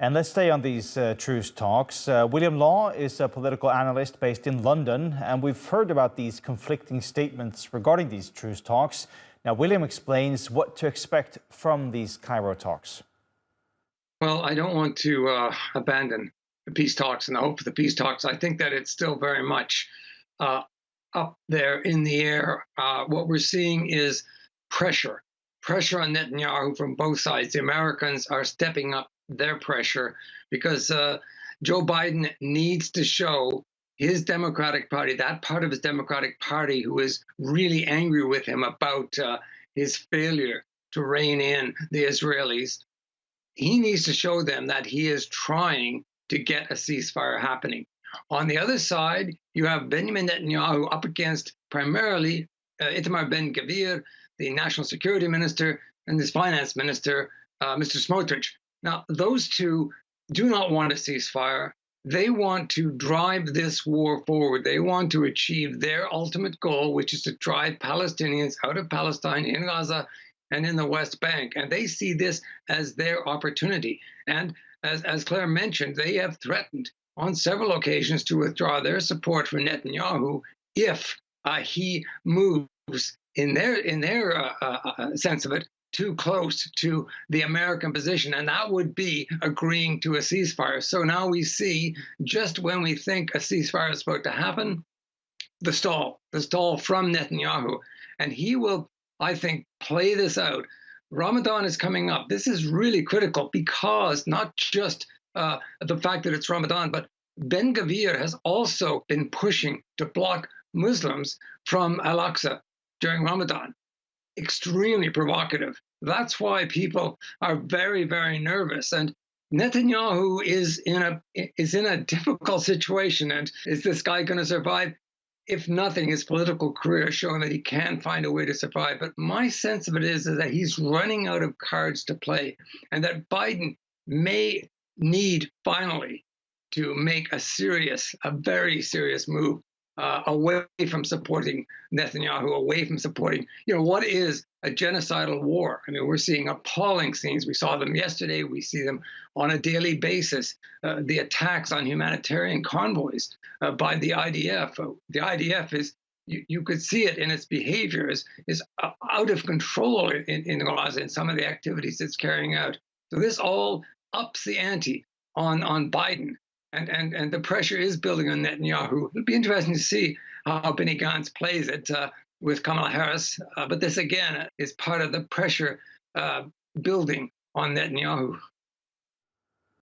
And let's stay on these truce talks. William Law is a political analyst based in London, and we've heard about these conflicting statements regarding these truce talks. Now, William explains what to expect from these Cairo talks. Well, I don't want to abandon the peace talks and the hope for the peace talks. I think that it's still very much up there in the air. What we're seeing is pressure on Netanyahu from both sides. The Americans are stepping up their pressure because Joe Biden needs to show his Democratic Party, that part of his Democratic Party who is really angry with him about his failure to rein in the Israelis. He needs to show them that he is trying to get a ceasefire happening. On the other side, you have Benjamin Netanyahu up against primarily Itamar Ben-Gvir, the national security minister, and his finance minister, Mr. Smotrich. Now, those two do not want a ceasefire. They want to drive this war forward. They want to achieve their ultimate goal, which is to drive Palestinians out of Palestine, in Gaza, and in the West Bank. And they see this as their opportunity. And as Claire mentioned, they have threatened on several occasions to withdraw their support for Netanyahu if he moves, in their sense of it, too close to the American position, and that would be agreeing to a ceasefire. So now we see, just when we think a ceasefire is about to happen, the stall from Netanyahu. And he will, I think, play this out. Ramadan is coming up. This is really critical because not just the fact that it's Ramadan, but Ben-Gvir has also been pushing to block Muslims from Al-Aqsa during Ramadan. Extremely provocative. That's why people are very, very nervous. And Netanyahu is in a difficult situation. And is this guy going to survive? If nothing, his political career has shown that he can find a way to survive. But my sense of it is that he's running out of cards to play, and that Biden may need finally to make a very serious move away from supporting Netanyahu, away from supporting, what is a genocidal war. I mean, we're seeing appalling scenes. We saw them yesterday. We see them on a daily basis. The attacks on humanitarian convoys by the IDF. The IDF is, you could see it in its behavior, is out of control in Gaza in some of the activities it's carrying out. So this all ups the ante on Biden. And the pressure is building on Netanyahu. It'll be interesting to see how Benny Gantz plays it with Kamala Harris. But this, again, is part of the pressure building on Netanyahu.